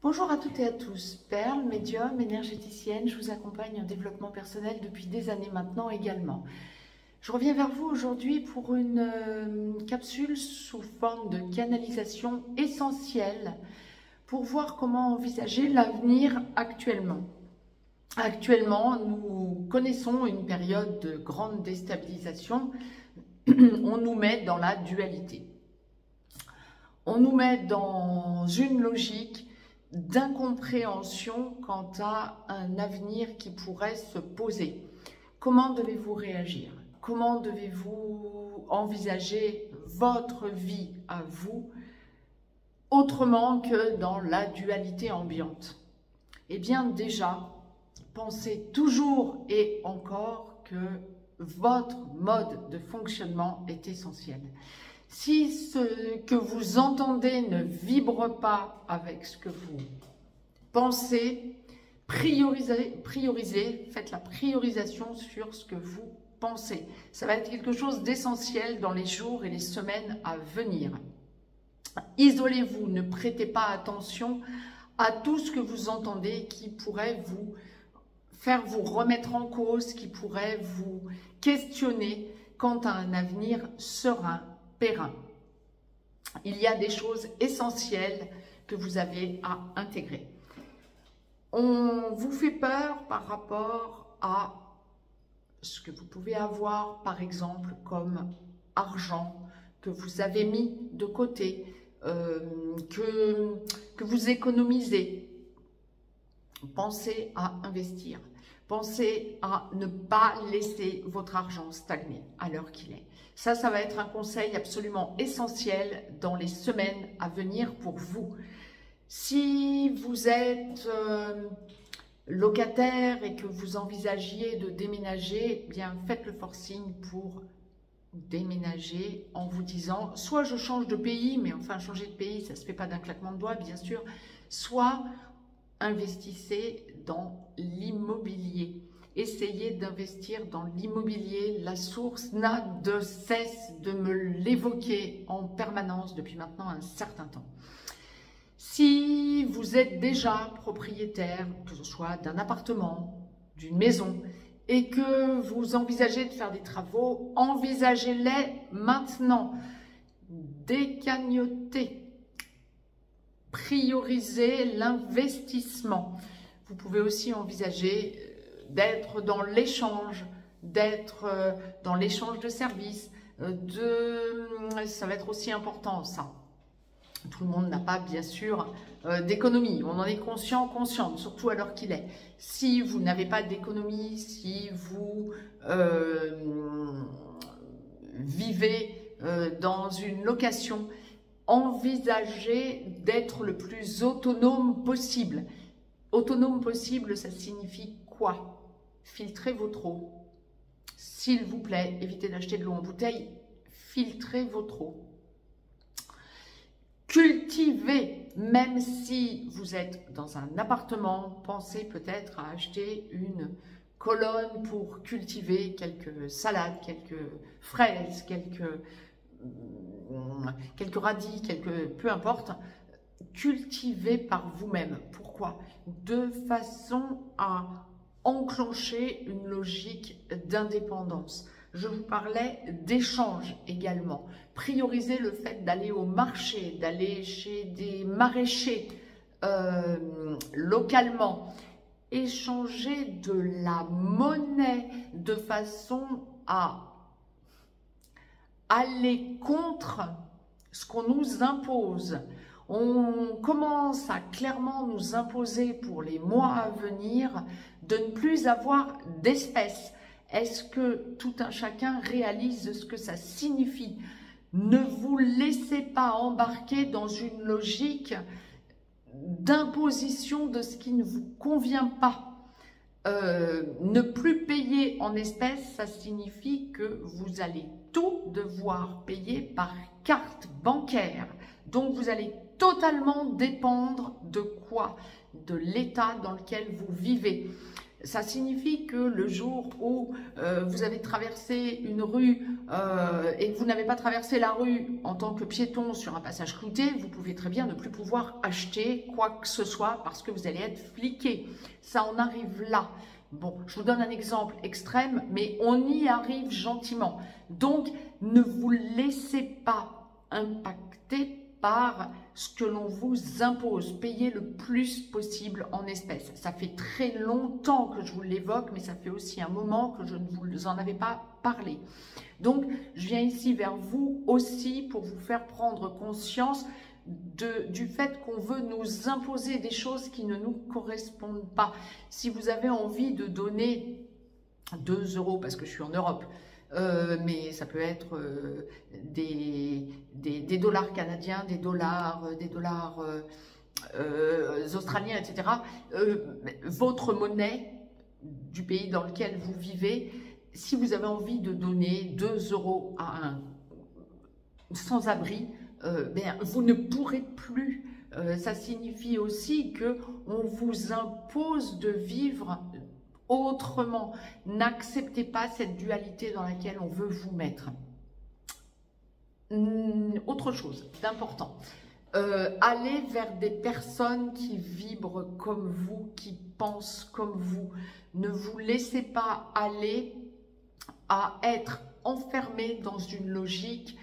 Bonjour à toutes et à tous, Perle, médium, énergéticienne, je vous accompagne en développement personnel depuis des années maintenant également. Je reviens vers vous aujourd'hui pour une capsule sous forme de canalisation essentielle pour voir comment envisager l'avenir actuellement. Actuellement, nous connaissons une période de grande déstabilisation, on nous met dans la dualité. On nous met dans une logique d'incompréhension quant à un avenir qui pourrait se poser. Comment devez-vous réagir? Comment devez-vous envisager votre vie à vous autrement que dans la dualité ambiante? Eh bien déjà, pensez toujours et encore que votre mode de fonctionnement est essentiel. Si ce que vous entendez ne vibre pas avec ce que vous pensez, priorisez, faites la priorisation sur ce que vous pensez. Ça va être quelque chose d'essentiel dans les jours et les semaines à venir. Isolez-vous, ne prêtez pas attention à tout ce que vous entendez qui pourrait vous faire vous remettre en cause, qui pourrait vous questionner quant à un avenir serein. Il y a des choses essentielles que vous avez à intégrer. On vous fait peur par rapport à ce que vous pouvez avoir, par exemple, comme argent que vous avez mis de côté, que vous économisez. Pensez à investir. Pensez à ne pas laisser votre argent stagner à l'heure qu'il est. Ça va être un conseil absolument essentiel dans les semaines à venir pour vous. Si vous êtes locataire et que vous envisagiez de déménager, eh bien faites le forcing pour déménager en vous disant soit je change de pays, mais enfin changer de pays, ça ne se fait pas d'un claquement de doigts bien sûr, soit investissez dans l'immobilier. Essayez d'investir dans l'immobilier. La source n'a de cesse de me l'évoquer en permanence depuis maintenant un certain temps. Si vous êtes déjà propriétaire, que ce soit d'un appartement, d'une maison, et que vous envisagez de faire des travaux, envisagez-les maintenant. Décagnotez. Priorisez l'investissement. Vous pouvez aussi envisager d'être dans l'échange, de services. Ça va être aussi important, ça. Tout le monde n'a pas, bien sûr, d'économie. On en est consciente, surtout à l'heure qu'il est. Si vous n'avez pas d'économie, si vous vivez dans une location, envisagez d'être le plus autonome possible. Autonome possible, ça signifie quoi? Filtrez votre eau. S'il vous plaît, évitez d'acheter de l'eau en bouteille. Filtrez votre eau. Cultivez, même si vous êtes dans un appartement, pensez peut-être à acheter une colonne pour cultiver quelques salades, quelques fraises, quelques radis, peu importe. Cultivez par vous-même. Pourquoi? De façon à enclencher une logique d'indépendance. Je vous parlais d'échange également. Priorisez le fait d'aller au marché, d'aller chez des maraîchers localement. Échanger de la monnaie de façon à aller contre ce qu'on nous impose. On commence à clairement nous imposer pour les mois à venir de ne plus avoir d'espèces. Est-ce que tout un chacun réalise ce que ça signifie? Ne vous laissez pas embarquer dans une logique d'imposition de ce qui ne vous convient pas. Ne plus payer en espèces, ça signifie que vous allez tout devoir payer par carte bancaire. Donc vous allez totalement dépendre de quoi? De l'état dans lequel vous vivez. Ça signifie que le jour où vous avez traversé une rue et que vous n'avez pas traversé la rue en tant que piéton sur un passage clouté, vous pouvez très bien ne plus pouvoir acheter quoi que ce soit parce que vous allez être fliqué. Ça en arrive là. Bon, je vous donne un exemple extrême, mais on y arrive gentiment. Donc, ne vous laissez pas impacter par ce que l'on vous impose. Payez le plus possible en espèces. Ça fait très longtemps que je vous l'évoque, mais ça fait aussi un moment que je ne vous en avais pas parlé. Donc, je viens ici vers vous aussi pour vous faire prendre conscience du fait qu'on veut nous imposer des choses qui ne nous correspondent pas. Si vous avez envie de donner 2 €, parce que je suis en Europe, mais ça peut être des dollars canadiens, des dollars australiens, etc. Votre monnaie du pays dans lequel vous vivez, si vous avez envie de donner 2 € à un sans-abri, vous ne pourrez plus. Ça signifie aussi qu'on vous impose de vivre autrement. N'acceptez pas cette dualité dans laquelle on veut vous mettre. Autre chose d'important, allez vers des personnes qui vibrent comme vous, qui pensent comme vous. Ne vous laissez pas aller à être enfermé dans une logique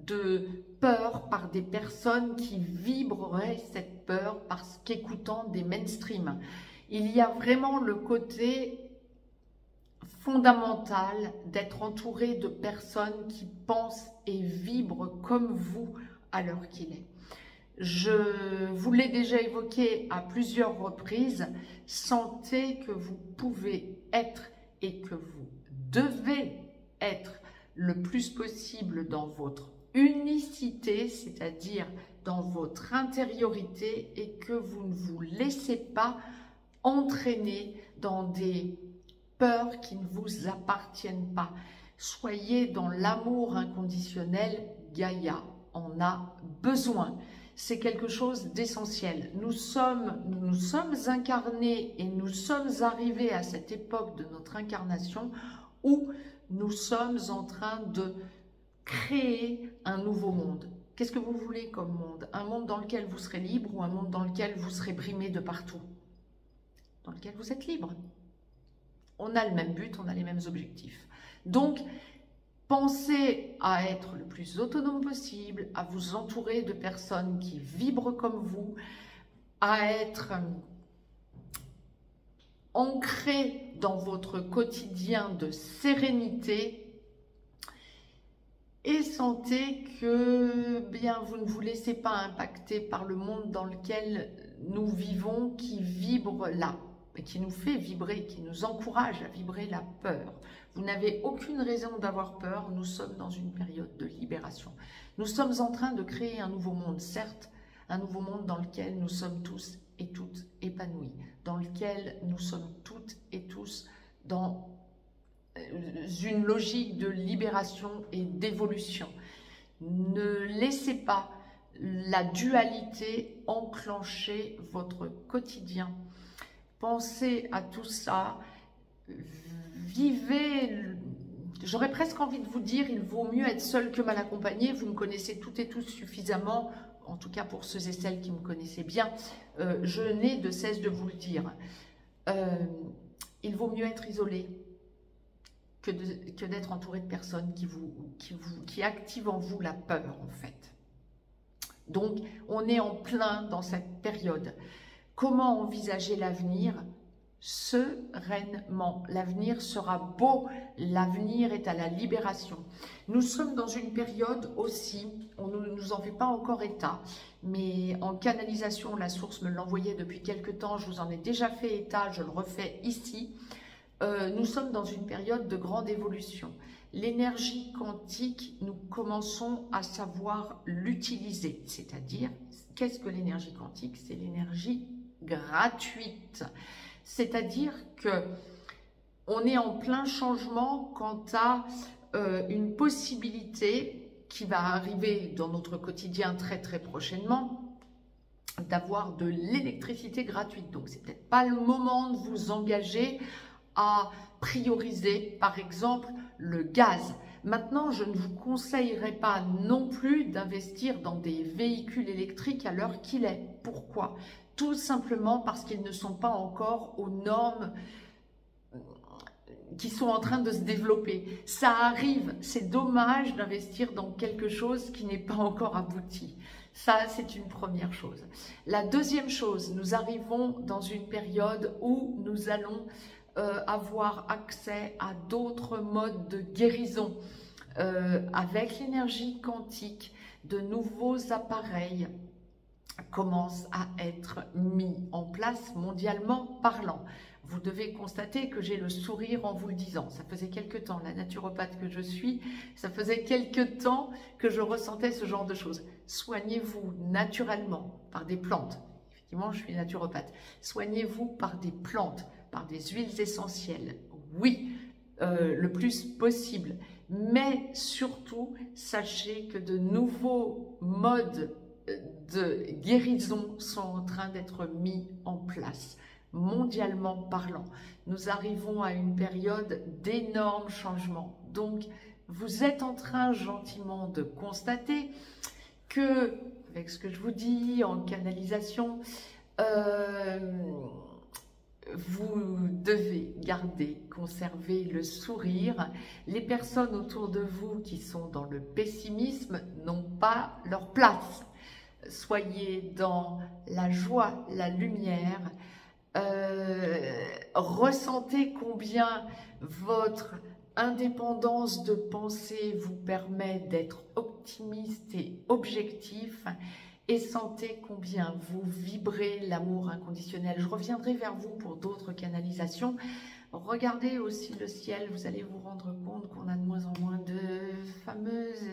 de peur par des personnes qui vibreraient cette peur parce qu'écoutant des mainstream. Il y a vraiment le côté fondamental d'être entouré de personnes qui pensent et vibrent comme vous à l'heure qu'il est. Je vous l'ai déjà évoqué à plusieurs reprises, sentez que vous pouvez être et que vous devez être le plus possible dans votre unicité, c'est-à-dire dans votre intériorité, et que vous ne vous laissez pas entraîner dans des peurs qui ne vous appartiennent pas. Soyez dans l'amour inconditionnel, Gaïa en a besoin. C'est quelque chose d'essentiel. Nous sommes incarnés et nous sommes arrivés à cette époque de notre incarnation où nous sommes en train de créer un nouveau monde. Qu'est-ce que vous voulez comme monde? Un monde dans lequel vous serez libre ou un monde dans lequel vous serez brimé de partout? Dans lequel vous êtes libre. On a le même but, on a les mêmes objectifs. Donc, pensez à être le plus autonome possible, à vous entourer de personnes qui vibrent comme vous, à être ancré dans votre quotidien de sérénité, et sentez que vous ne vous laissez pas impacter par le monde dans lequel nous vivons, qui vibre là, et qui nous fait vibrer, qui nous encourage à vibrer la peur. Vous n'avez aucune raison d'avoir peur, nous sommes dans une période de libération. Nous sommes en train de créer un nouveau monde, certes, un nouveau monde dans lequel nous sommes tous et toutes épanouis, dans lequel nous sommes toutes et tous dans une logique de libération et d'évolution. Ne laissez pas la dualité enclencher votre quotidien. Pensez à tout ça, vivez, j'aurais presque envie de vous dire, il vaut mieux être seul que mal accompagné. Vous me connaissez toutes et tous suffisamment, en tout cas pour ceux et celles qui me connaissaient bien, je n'ai de cesse de vous le dire. Il vaut mieux être isolé que d'être entouré de personnes qui activent en vous la peur, en fait. Donc, on est en plein dans cette période. Comment envisager l'avenir? Sereinement. L'avenir sera beau, l'avenir est à la libération. Nous sommes dans une période aussi, on ne nous en fait pas encore état, mais en canalisation, la source me l'envoyait depuis quelque temps, je vous en ai déjà fait état, je le refais ici. Nous sommes dans une période de grande évolution. L'énergie quantique, nous commençons à savoir l'utiliser. C'est-à-dire, qu'est-ce que l'énergie quantique? C'est l'énergie gratuite. C'est-à-dire que on est en plein changement quant à une possibilité qui va arriver dans notre quotidien très très prochainement. d'avoir de l'électricité gratuite. Donc, c'est peut-être pas le moment de vous engager à prioriser, par exemple, le gaz. Maintenant, je ne vous conseillerais pas non plus d'investir dans des véhicules électriques à l'heure qu'il est. Pourquoi? Tout simplement parce qu'ils ne sont pas encore aux normes qui sont en train de se développer. Ça arrive, c'est dommage d'investir dans quelque chose qui n'est pas encore abouti. Ça, c'est une première chose. La deuxième chose, nous arrivons dans une période où nous allons avoir accès à d'autres modes de guérison. Avec l'énergie quantique, de nouveaux appareils commencent à être mis en place mondialement parlant. Vous devez constater que j'ai le sourire en vous le disant. Ça faisait quelque temps, la naturopathe que je suis, ça faisait quelque temps que je ressentais ce genre de choses. Soignez-vous naturellement par des plantes. Effectivement, je suis naturopathe. Soignez-vous par des plantes, par des huiles essentielles. Oui, le plus possible. Mais surtout, sachez que de nouveaux modes de guérison sont en train d'être mis en place, mondialement parlant. Nous arrivons à une période d'énormes changements. Donc, vous êtes en train gentiment de constater que, avec ce que je vous dis en canalisation, vous devez garder, conserver le sourire. Les personnes autour de vous qui sont dans le pessimisme n'ont pas leur place. Soyez dans la joie, la lumière. Ressentez combien votre indépendance de pensée vous permet d'être optimiste et objectif. Et sentez combien vous vibrez l'amour inconditionnel. Je reviendrai vers vous pour d'autres canalisations. Regardez aussi le ciel, vous allez vous rendre compte qu'on a de moins en moins de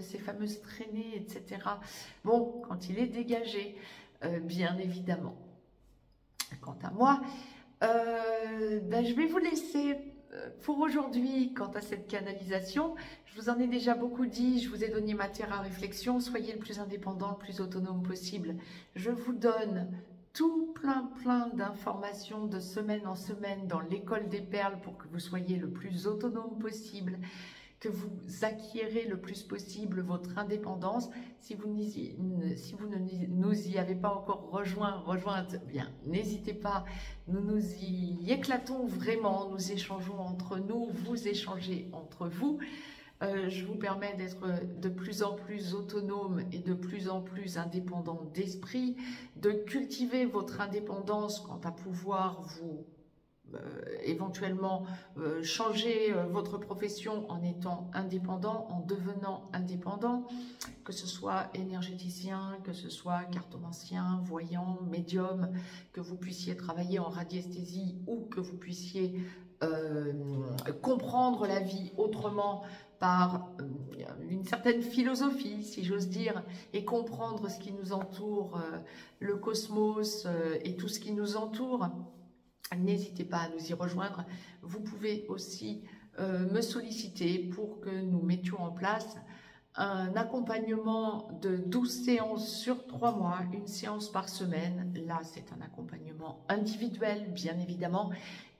ces fameuses traînées, etc. Bon, quand il est dégagé, bien évidemment. Quant à moi, je vais vous laisser pour aujourd'hui. Quant à cette canalisation, je vous en ai déjà beaucoup dit, je vous ai donné matière à réflexion. Soyez le plus indépendant, le plus autonome possible. Je vous donne tout plein d'informations de semaine en semaine dans l'école des perles pour que vous soyez le plus autonome possible, que vous acquérez le plus possible votre indépendance. Si vous ne nous y avez pas encore rejointe, bien, n'hésitez pas, nous y éclatons vraiment, nous échangeons entre nous, vous échangez entre vous. Je vous permets d'être de plus en plus autonome et de plus en plus indépendant d'esprit, de cultiver votre indépendance quant à pouvoir vous éventuellement changer votre profession en étant indépendant, en devenant indépendant, que ce soit énergéticien, que ce soit cartomancien, voyant, médium, que vous puissiez travailler en radiesthésie ou que vous puissiez comprendre la vie autrement par une certaine philosophie, si j'ose dire, et comprendre ce qui nous entoure, le cosmos et tout ce qui nous entoure. N'hésitez pas à nous y rejoindre. Vous pouvez aussi me solliciter pour que nous mettions en place un accompagnement de 12 séances sur 3 mois, une séance par semaine. Là, c'est un accompagnement individuel, bien évidemment,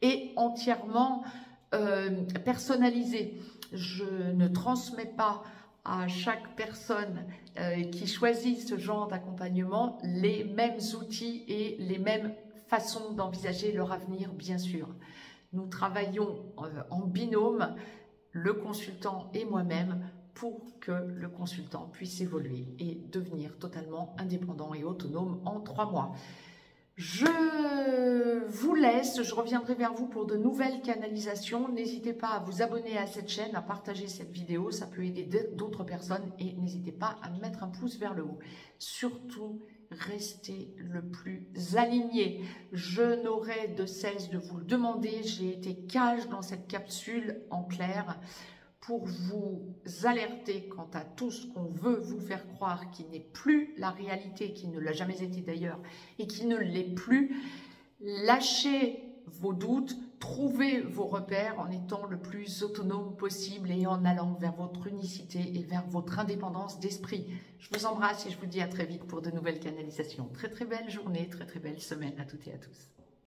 et entièrement personnalisé. Je ne transmets pas à chaque personne qui choisit ce genre d'accompagnement les mêmes outils et les mêmes façons d'envisager leur avenir, bien sûr. Nous travaillons en binôme, le consultant et moi-même, pour que le consultant puisse évoluer et devenir totalement indépendant et autonome en 3 mois. Je vous laisse, je reviendrai vers vous pour de nouvelles canalisations. N'hésitez pas à vous abonner à cette chaîne, à partager cette vidéo, ça peut aider d'autres personnes et n'hésitez pas à mettre un pouce vers le haut. Surtout, restez le plus aligné. Je n'aurai de cesse de vous le demander, j'ai été cash dans cette capsule en clair pour vous alerter quant à tout ce qu'on veut vous faire croire qui n'est plus la réalité, qui ne l'a jamais été d'ailleurs, et qui ne l'est plus. Lâchez vos doutes, trouvez vos repères en étant le plus autonome possible et en allant vers votre unicité et vers votre indépendance d'esprit. Je vous embrasse et je vous dis à très vite pour de nouvelles canalisations. Très très belle journée, très très belle semaine à toutes et à tous.